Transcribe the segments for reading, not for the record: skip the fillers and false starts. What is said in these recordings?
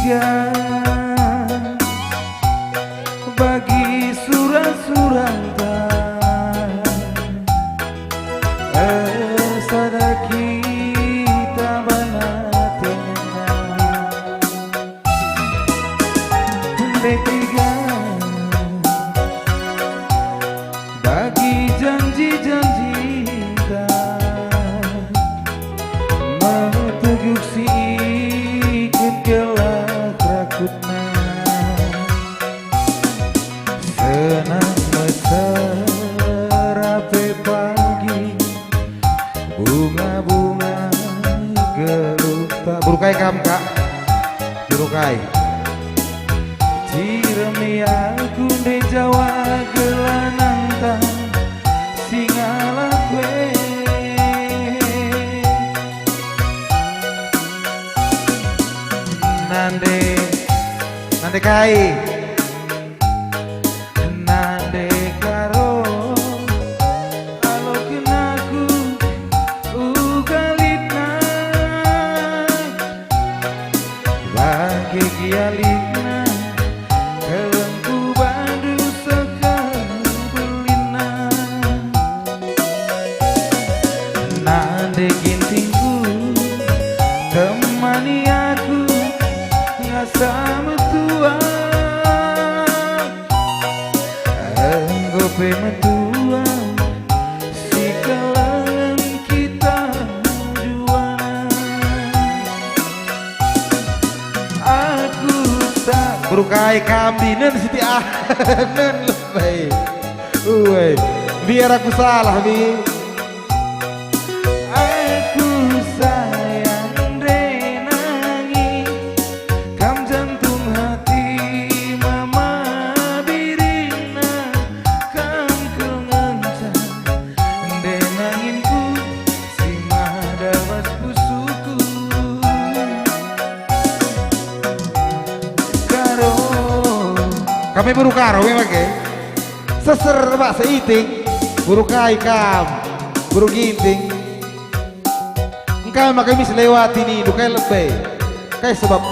tiga bagi surah-suranta sada kita banatena tiga bagi janji-janji meteguk si ikut gelak rakutna senang mesra pagi bunga-bunga geluta burukai kam kak burukai ciremi aku di Jawa gelanang tang singala kue nande kai nande karo alo kenaku ugalina bagi gialina kelengku bandu sekabelina nande gintingku temani aku sama tua enggope metua si kalangan kita juara aku tak berukai kambinen siti anen lebay uwe biar aku salah bi aku sayang renangi kam jantung hati mama birina kam kengencan denanginku si madawas pusuku karo kami buru karo ya pakai seser pak seiting buru kai kam buru ginting engkau makai mis lewati nih dukai lebay kayak sebab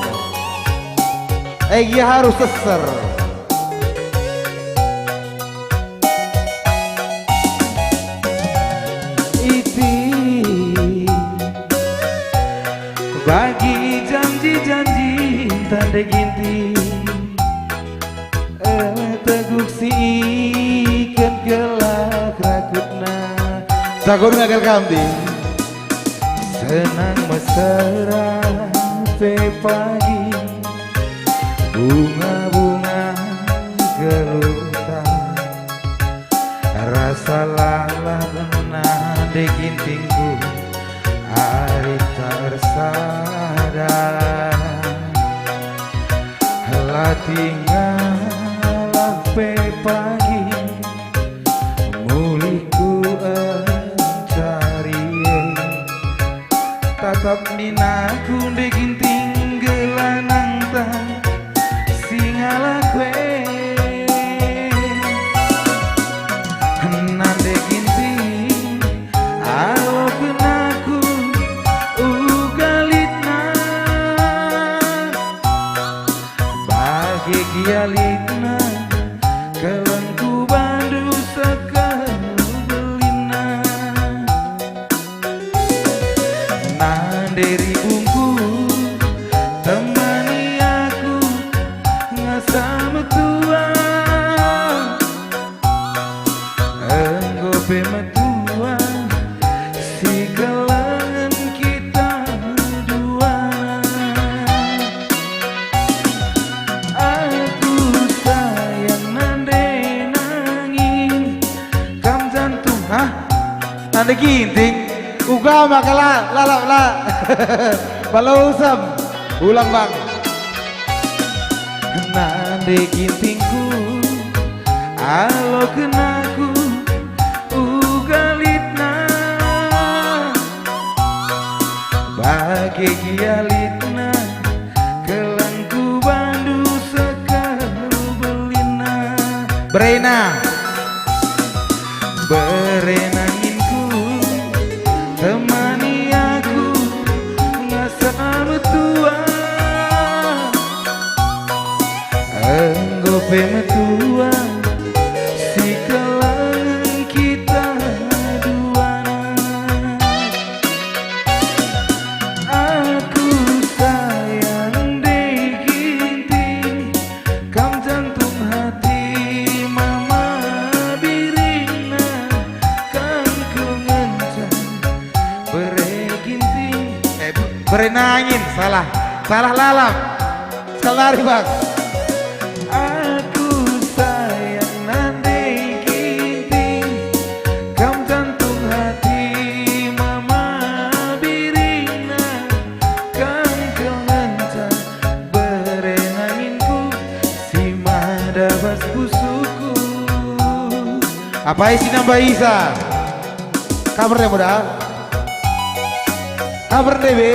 dia harus seser iti bagi janji-janji tanda ginti teguk si ikan gelak rakutna sagur ngagal kambing senang mesra pagi bunga-bunga geluta rasa lalana di gintingku ari tersadar lah tinggal pagi muliku encari tatap minaku di ginting gelanang tang singala kue nande ginting alo kenaku ugalitna bagi gialitna kelengku bandu sekabelina nande ribungku temani aku sama tua enggope metua si gelangan kita dua aku sayang nande nangin kam jantung nande ginting uga makala lalap la balau usam ulang bang nande gintingku alo kenaku ugalitna bagi gialitna kelangku bandu sekabelina berena berenanginku temani aku ngasal tua pemetua si kelangan kita dua. Aku sayang deginti kam jantung hati mama birina kan ku ngencang bereginti berenangin salah lalap sekali lari bang. Aku sayang nanti ginting kam jantung hati mama birina kan kau ngencang berenanginku si madabas busuku. Apa isi nambah Isa? Kabarnya modal? Kabar deh be?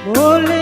Ole